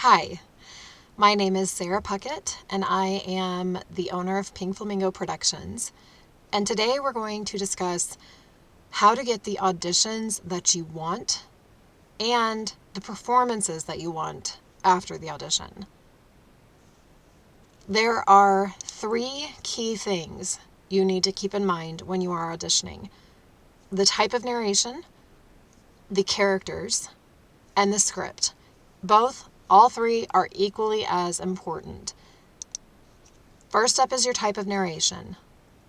Hi, my name is Sarah Puckett, and I am the owner of Pink Flamingo Productions. And today we're going to discuss how to get the auditions that you want and the performances that you want after the audition. There are 3 key things you need to keep in mind when you are auditioning: the type of narration, the characters, and the script. All 3 are equally as important. First up is your type of narration.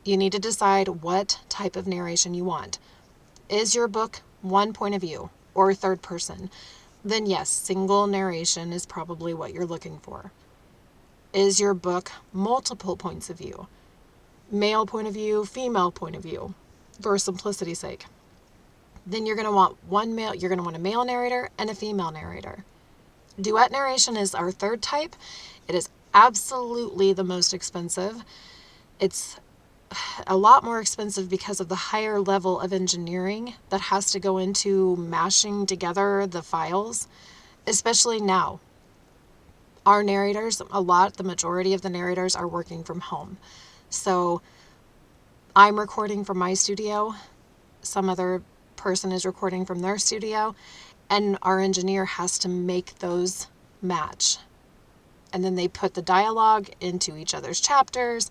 You need to decide what type of narration you want. Is your book one point of view or third person? Then yes, single narration is probably what you're looking for. Is your book multiple points of view? Male point of view, female point of view, for simplicity's sake. Then you're going to want a male narrator and a female narrator. Duet narration is our third type. It is absolutely the most expensive. It's a lot more expensive because of the higher level of engineering that has to go into mashing together the files, especially now. Our narrators, the majority of the narrators are working from home. So I'm recording from my studio. Some other person is recording from their studio. And our engineer has to make those match. And then they put the dialogue into each other's chapters.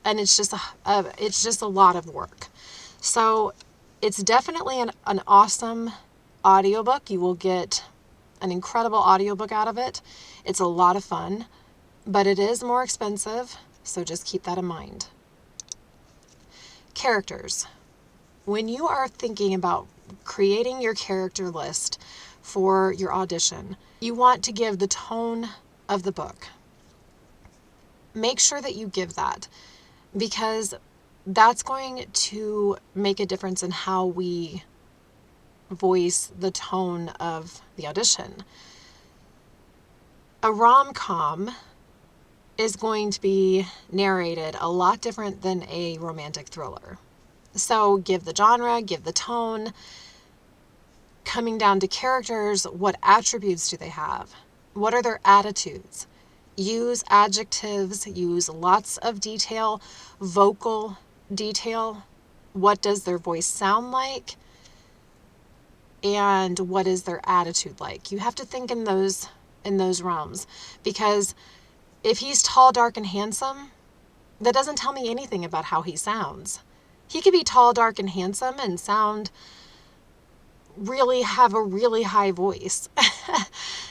And it's just a lot of work. So it's definitely an awesome audiobook. You will get an incredible audiobook out of it. It's a lot of fun, but it is more expensive, so just keep that in mind. Characters. When you are thinking about creating your character list for your audition, you want to give the tone of the book. Make sure that you give that, because that's going to make a difference in how we voice the tone of the audition. A rom-com is going to be narrated a lot different than a romantic thriller. So give the genre, give the tone. Coming down to characters, what attributes do they have? What are their attitudes? Use adjectives, use lots of detail, vocal detail. What does their voice sound like? And what is their attitude like? You have to think in those realms, because if he's tall, dark, and handsome, that doesn't tell me anything about how he sounds. He could be tall, dark, and handsome and have a really high voice.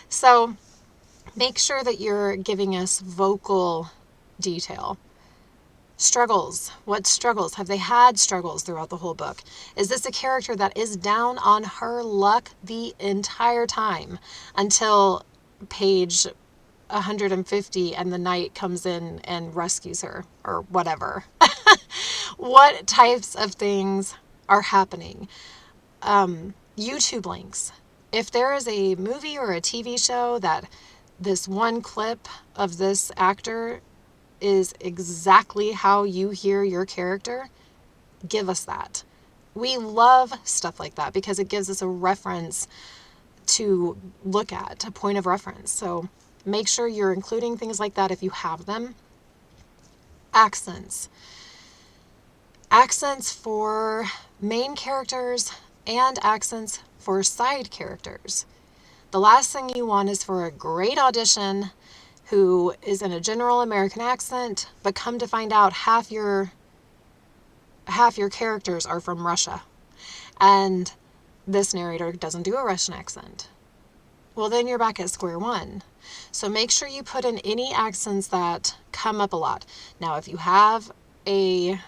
So make sure that you're giving us vocal detail. Struggles. What struggles? Have they had struggles throughout the whole book? Is this a character that is down on her luck the entire time until page 150 and the knight comes in and rescues her, or whatever? What types of things are happening? YouTube links. If there is a movie or a TV show that this one clip of this actor is exactly how you hear your character, give us that. We love stuff like that because it gives us a reference to look at, a point of reference. So make sure you're including things like that if you have them. Accents. Accents for main characters and accents for side characters. The last thing you want is for a great audition who is in a general American accent, but come to find out half your characters are from Russia, and this narrator doesn't do a Russian accent. Well, then you're back at square one. So make sure you put in any accents that come up a lot. Now, if you have a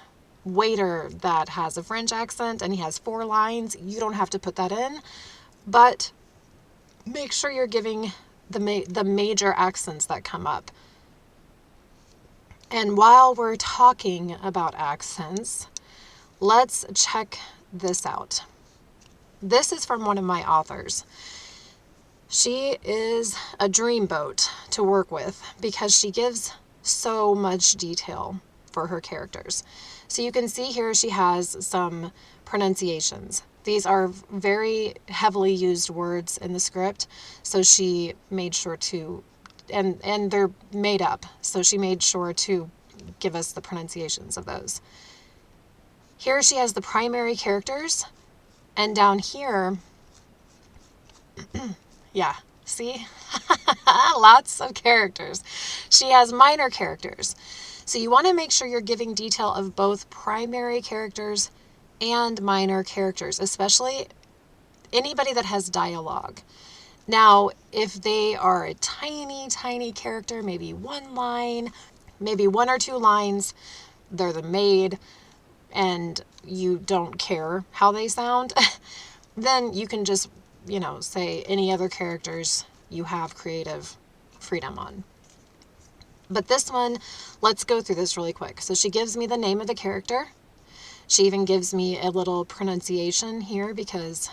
waiter that has a French accent and he has 4 lines, you don't have to put that in, but make sure you're giving the major accents that come up. And while we're talking about accents, let's check this out. This is from one of my authors. She is a dreamboat to work with because she gives so much detail for her characters. So you can see here she has some pronunciations. These are very heavily used words in the script, so she made sure to, and they're made up, so she made sure to give us the pronunciations of those. Here she has the primary characters, and down here, yeah, see? Lots of characters. She has minor characters. So you want to make sure you're giving detail of both primary characters and minor characters, especially anybody that has dialogue. Now, if they are a tiny, tiny character, maybe one line, maybe one or two lines, they're the maid, and you don't care how they sound, then you can just, say any other characters you have creative freedom on. But this one, let's go through this really quick. So she gives me the name of the character. She even gives me a little pronunciation here because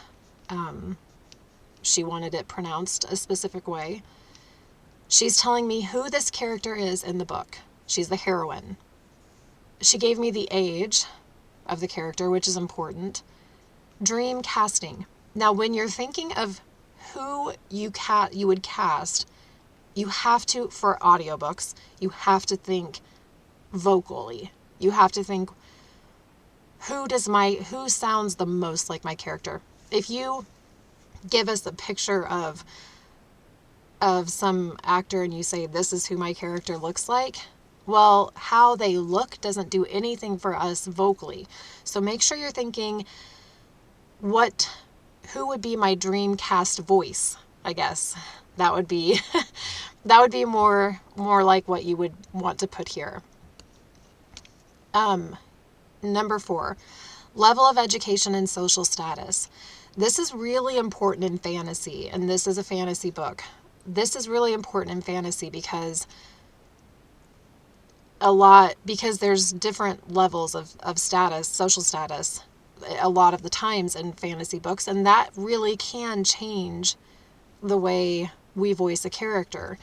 she wanted it pronounced a specific way. She's telling me who this character is in the book. She's the heroine. She gave me the age of the character, which is important. Dream casting. Now, when you're thinking of who you would cast, you have to, for audiobooks, you have to think vocally. You have to think, who sounds the most like my character? If you give us a picture of some actor and you say, this is who my character looks like, well, how they look doesn't do anything for us vocally. So make sure you're thinking, who would be my dream cast voice, I guess. That would be more like what you would want to put here. Number 4, level of education and social status. This is really important in fantasy, and this is a fantasy book. This is really important in fantasy because there's different levels of status, social status, a lot of the times in fantasy books, and that really can change the way we voice a character.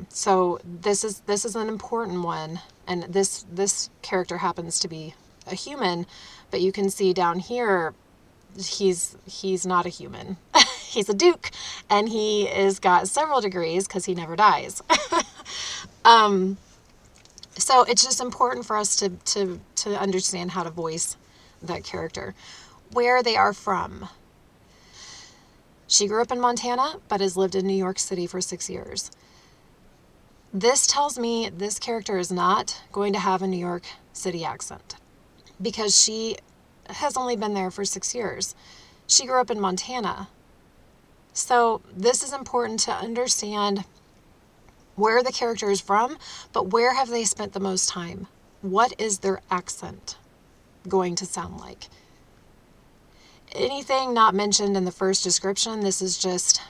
So this is an important one, and this character happens to be a human, but you can see down here he's not a human. He's a duke, and he is got several degrees because he never dies. So it's just important for us to understand how to voice that character. Where they are from. She grew up in Montana, but has lived in New York City for 6 years. This tells me this character is not going to have a New York City accent because she has only been there for 6 years. She grew up in Montana. So this is important to understand where the character is from, but where have they spent the most time? What is their accent going to sound like? Anything not mentioned in the first description, this is just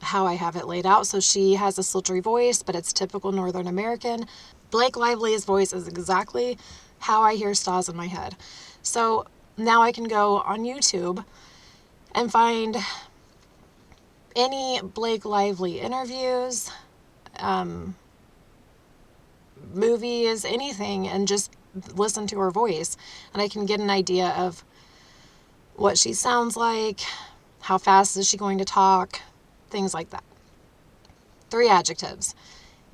how I have it laid out. So she has a sultry voice, but it's typical Northern American. Blake Lively's voice is exactly how I hear Stas in my head. So now I can go on YouTube and find any Blake Lively interviews, movies, anything, and just listen to her voice. And I can get an idea of what she sounds like, how fast is she going to talk, things like that. 3 adjectives.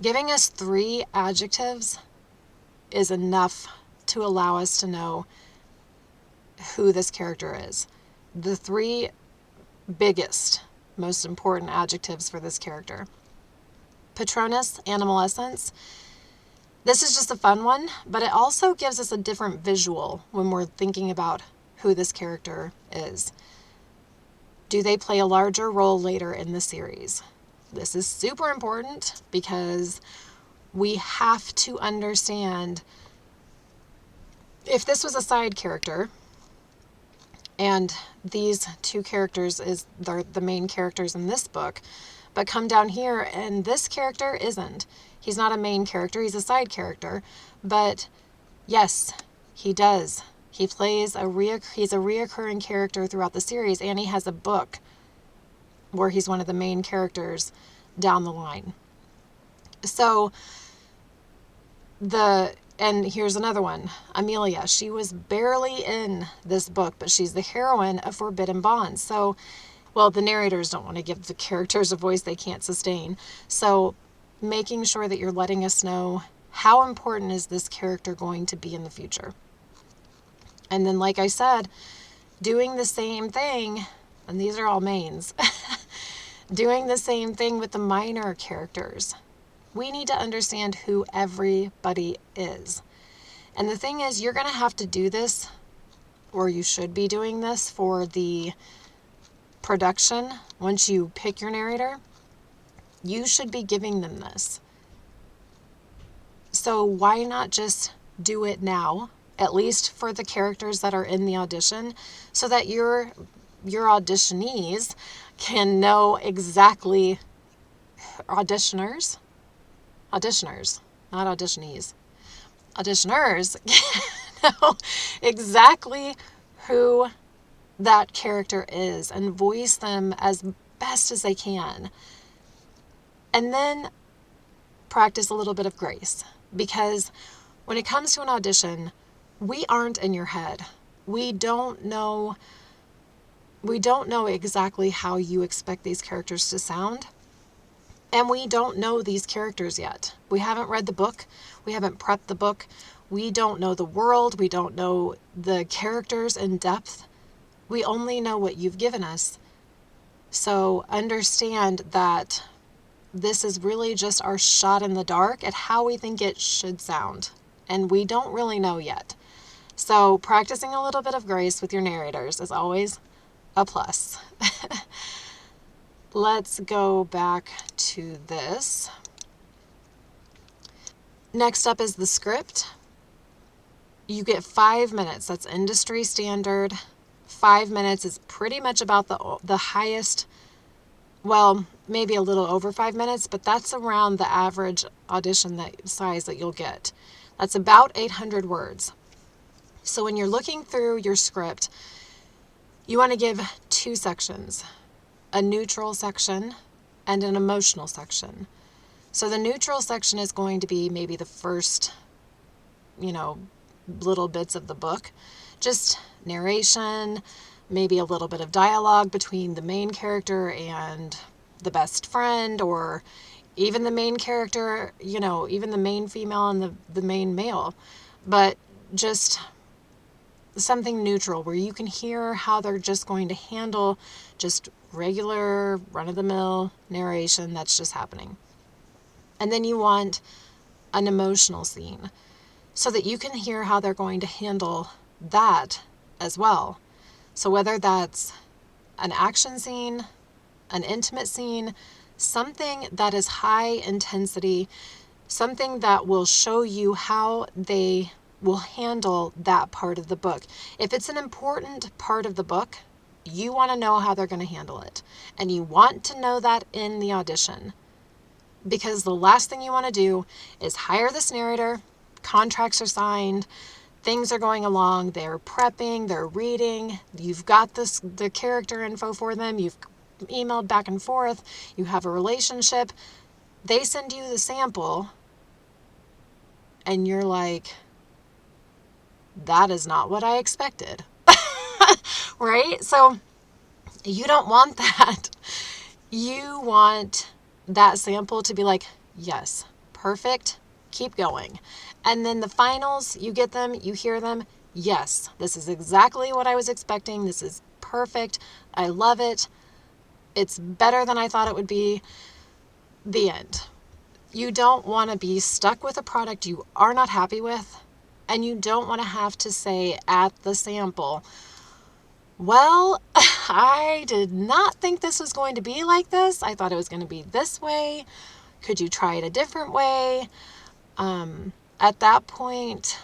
Giving us 3 adjectives is enough to allow us to know who this character is. The 3 biggest, most important adjectives for this character. Patronus, animal essence. This is just a fun one, but it also gives us a different visual when we're thinking about who this character is. Do they play a larger role later in the series? This is super important because we have to understand if this was a side character and these 2 characters they're the main characters in this book, but come down here and this character isn't. He's not a main character, he's a side character, but yes, he does. He's a reoccurring character throughout the series, and he has a book where he's one of the main characters down the line. So And here's another one. Amelia, she was barely in this book, but she's the heroine of Forbidden Bonds. So, well, the narrators don't want to give the characters a voice they can't sustain. So, making sure that you're letting us know how important is this character going to be in the future. And then, like I said, doing the same thing, and these are all mains, doing the same thing with the minor characters. We need to understand who everybody is. And the thing is, you're going to have to do this, or you should be doing this for the production. Once you pick your narrator, you should be giving them this. So why not just do it now, at least for the characters that are in the audition, so that your auditionees can know exactly, auditioners, not auditionees, auditioners know exactly who that character is and voice them as best as they can. And then practice a little bit of grace, because when it comes to an audition, we aren't in your head. We don't know exactly how you expect these characters to sound. And we don't know these characters yet. We haven't read the book. We haven't prepped the book. We don't know the world. We don't know the characters in depth. We only know what you've given us. So understand that this is really just our shot in the dark at how we think it should sound. And we don't really know yet. So practicing a little bit of grace with your narrators is always a plus. Let's go back to this. Next up is the script. You get 5 minutes. That's industry standard. 5 minutes is pretty much about the highest, well, maybe a little over 5 minutes, but that's around the average audition size that you'll get. That's about 800 words. So when you're looking through your script, you want to give 2 sections, a neutral section and an emotional section. So the neutral section is going to be maybe the first, little bits of the book, just narration, maybe a little bit of dialogue between the main character and the best friend, or even the main character, even the main female and the main male. But just something neutral where you can hear how they're just going to handle just regular run-of-the-mill narration that's just happening. And then you want an emotional scene so that you can hear how they're going to handle that as well. So whether that's an action scene, an intimate scene, something that is high intensity, something that will show you how they will handle that part of the book. If it's an important part of the book, you want to know how they're going to handle it. And you want to know that in the audition. Because the last thing you want to do is hire this narrator, contracts are signed, things are going along, they're prepping, they're reading, you've got the character info for them, you've emailed back and forth, you have a relationship. They send you the sample and you're like, that is not what I expected. Right? So you don't want that. You want that sample to be like, yes, perfect, keep going. And then the finals, you get them, you hear them, yes, this is exactly what I was expecting. This is perfect. I love it. It's better than I thought it would be. The end. You don't want to be stuck with a product you are not happy with, and you don't want to have to say at the sample, well, I did not think this was going to be like this. I thought it was going to be this way. Could you try it a different way? At that point,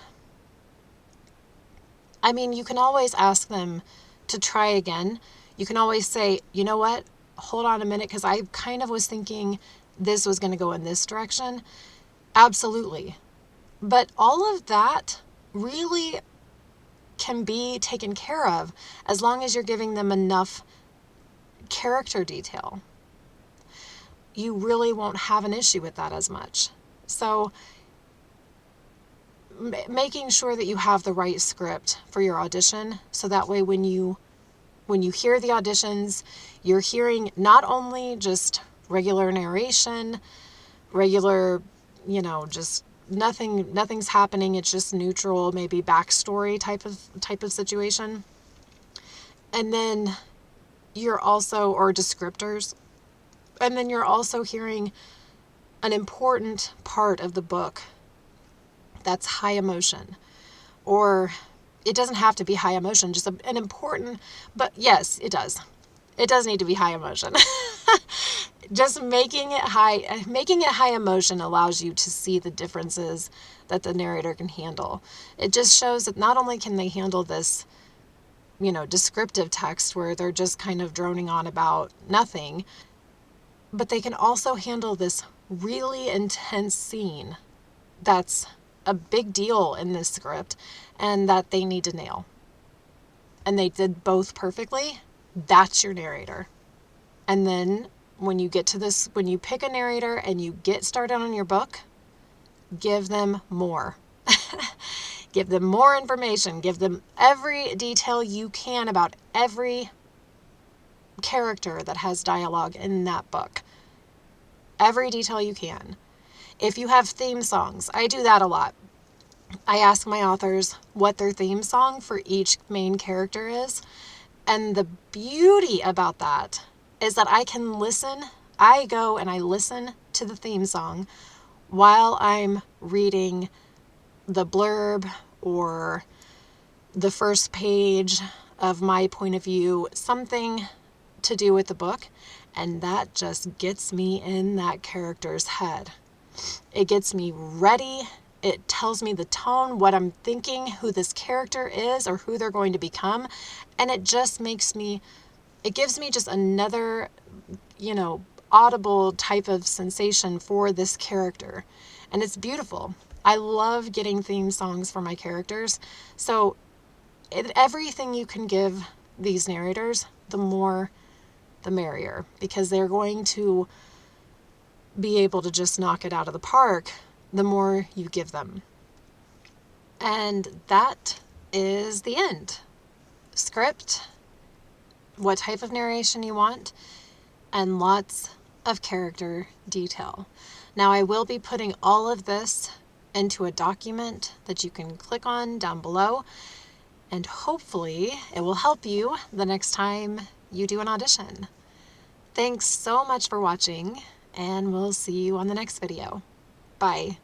you can always ask them to try again. You can always say, you know what? Hold on a minute, because I kind of was thinking this was going to go in this direction. Absolutely. But all of that really can be taken care of as long as you're giving them enough character detail. You really won't have an issue with that as much. So making sure that you have the right script for your audition, so that way when you hear the auditions, you're hearing not only just regular narration, regular, just nothing's happening, it's just neutral, maybe backstory type of situation. And then you're also, or descriptors, and then you're also hearing an important part of the book that's high emotion. Or it doesn't have to be high emotion, just an important, but yes, it does. It does need to be high emotion. Just making it high emotion allows you to see the differences that the narrator can handle. It just shows that not only can they handle this, descriptive text where they're just kind of droning on about nothing, but they can also handle this really intense scene that's a big deal in this script and that they need to nail. And they did both perfectly. That's your narrator. And then when you get to this, when you pick a narrator and you get started on your book, give them more. Give them more information. Give them every detail you can about every character that has dialogue in that book. Every detail you can. If you have theme songs, I do that a lot. I ask my authors what their theme song for each main character is. And the beauty about that is that I can listen. I go and I listen to the theme song while I'm reading the blurb or the first page of my point of view, something to do with the book. And that just gets me in that character's head. It gets me ready. It tells me the tone, what I'm thinking, who this character is or who they're going to become. And it just it gives me just another, audible type of sensation for this character. And it's beautiful. I love getting theme songs for my characters. So everything you can give these narrators, the more the merrier, because they're going to be able to just knock it out of the park the more you give them. And that is the end. Script, what type of narration you want, and lots of character detail. Now I will be putting all of this into a document that you can click on down below, and hopefully it will help you the next time you do an audition. Thanks so much for watching, and we'll see you on the next video. Bye.